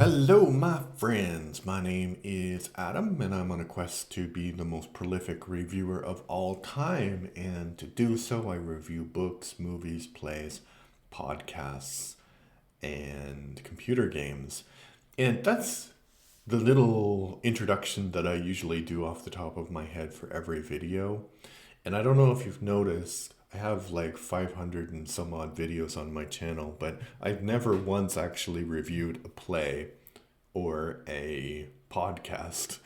Hello, my friends. My name is Adam, and I'm on a quest to be the most prolific reviewer of all time. And to do so, I review books, movies, plays, podcasts, and computer games. And that's the little introduction that I usually do off the top of my head for every video. And I don't know if you've noticed, I have like 500 and some odd videos on my channel, but I've never once actually reviewed a play or a podcast.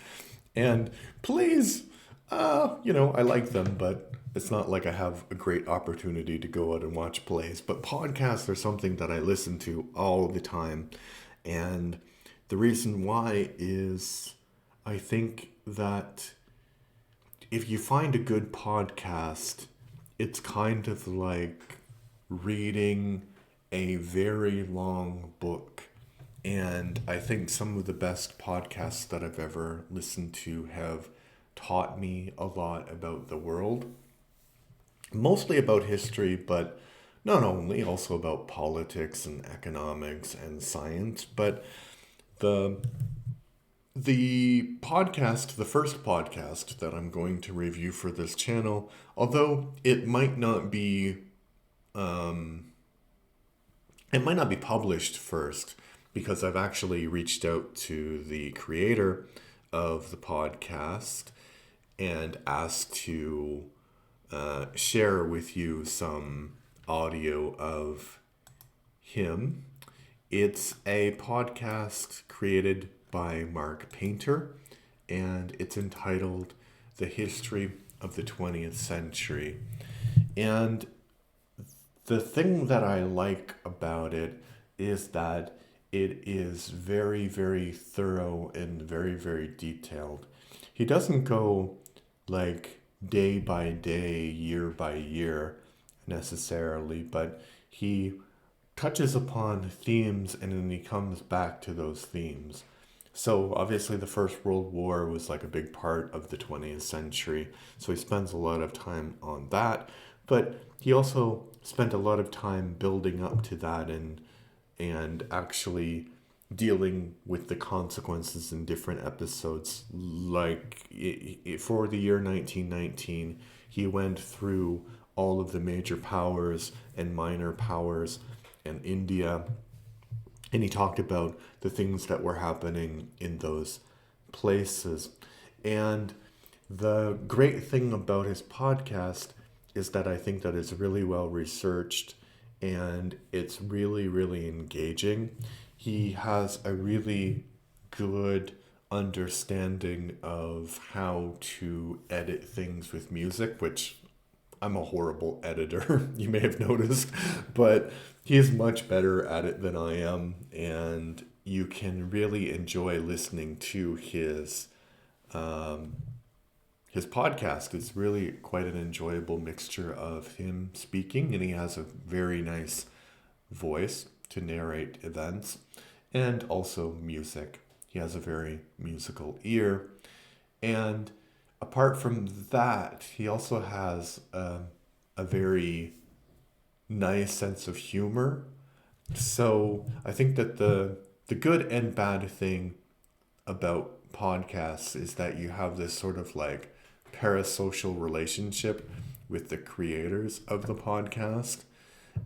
And plays, I like them, but it's not like I have a great opportunity to go out and watch plays. But podcasts are something that I listen to all the time. And the reason why is I think that if you find a good podcast, it's kind of like reading a very long book. And I think some of the best podcasts that I've ever listened to have taught me a lot about the world, mostly about history, but not only, also about politics and economics and science. But the the first podcast that I'm going to review for this channel, although it might not be published first because I've actually reached out to the creator of the podcast and asked to share with you some audio of him. It's a podcast created by Mark Painter, and it's entitled The History of the 20th Century. And the thing that I like about it is that it is very, very thorough and very, very detailed. He doesn't go like day by day, year by year necessarily, but he touches upon themes and then he comes back to those themes. So obviously the First World War was like a big part of the 20th century. So he spends a lot of time on that, but he also spent a lot of time building up to that and actually dealing with the consequences in different episodes. Like for the year 1919, he went through all of the major powers and minor powers and India, and he talked about the things that were happening in those places. And the great thing about his podcast is that I think that it's really well researched and it's really, really engaging. He has a really good understanding of how to edit things with music, which I'm a horrible editor, you may have noticed, but he's much better at it than I am, and you can really enjoy listening to his podcast. Is really quite an enjoyable mixture of him speaking, and he has a very nice voice to narrate events, and also music. He has a very musical ear, and apart from that, he also has a very nice sense of humor. So I think that the good and bad thing about podcasts is that you have this sort of like parasocial relationship with the creators of the podcast.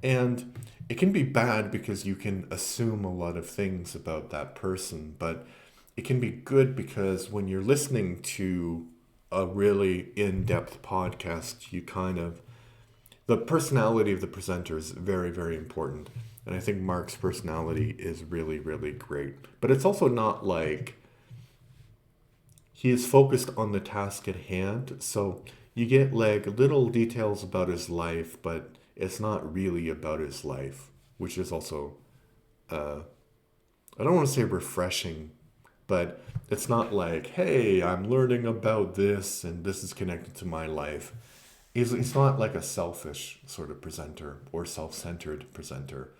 And it can be bad because you can assume a lot of things about that person, but it can be good because when you're listening to a really in-depth podcast, you kind of the personality of the presenter is very, very important. And I think Mark's personality is really, really great. But it's also not like he is focused on the task at hand. So you get like little details about his life, but it's not really about his life, which is also, I don't want to say refreshing, but it's not like, hey, I'm learning about this and this is connected to my life. He's not like a selfish sort of presenter or self-centered presenter,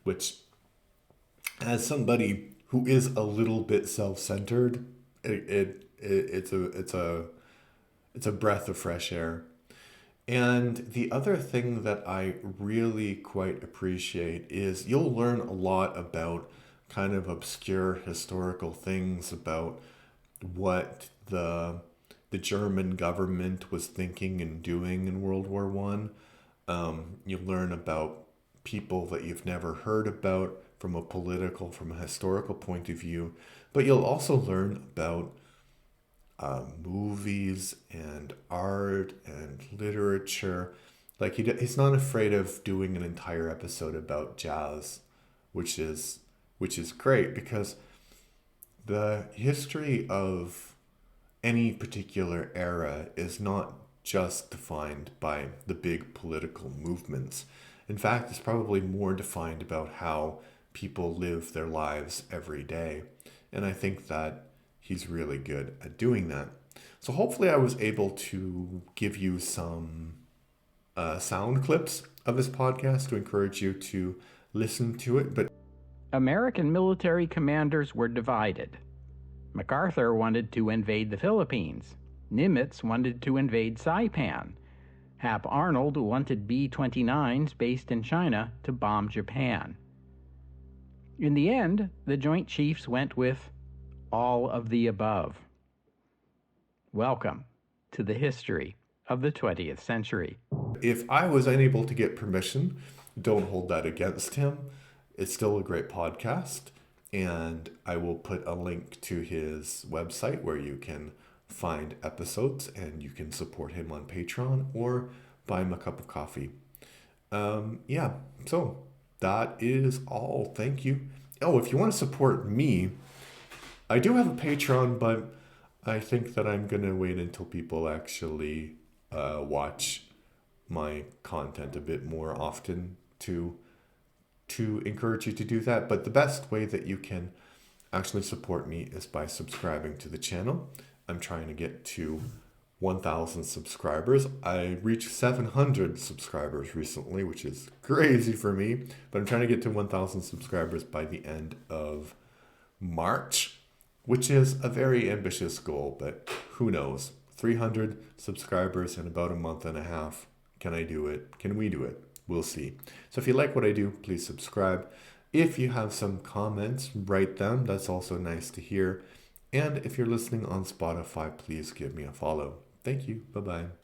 which, as somebody who is a little bit self-centered, it's a breath of fresh air. And the other thing that I really quite appreciate is you'll learn a lot about kind of obscure historical things about what the German government was thinking and doing in World War One. You learn about people that you've never heard about from a political, from a historical point of view, but you'll also learn about movies and art and literature. Like he's not afraid of doing an entire episode about jazz, which is great because the history of any particular era is not just defined by the big political movements. In fact, it's probably more defined about how people live their lives every day. And I think that he's really good at doing that. So hopefully I was able to give you some sound clips of this podcast to encourage you to listen to it. But American military commanders were divided. MacArthur wanted to invade the Philippines. Nimitz wanted to invade Saipan. Hap Arnold wanted B-29s based in China to bomb Japan. In the end, the Joint Chiefs went with all of the above. Welcome to the history of the 20th century. If I was unable to get permission, don't hold that against him. It's still a great podcast, and I will put a link to his website where you can find episodes and you can support him on Patreon or buy him a cup of coffee. So that is all. Thank you. Oh, if you want to support me, I do have a Patreon, but I think that I'm going to wait until people actually watch my content a bit more often to encourage you to do that. But the best way that you can actually support me is by subscribing to the channel. I'm trying to get to 1,000 subscribers. I reached 700 subscribers recently, which is crazy for me, but I'm trying to get to 1,000 subscribers by the end of March, which is a very ambitious goal, but who knows? 300 subscribers in about a month and a half. Can I do it? Can we do it? We'll see. So if you like what I do, please subscribe. If you have some comments, write them. That's also nice to hear. And if you're listening on Spotify, please give me a follow. Thank you. Bye-bye.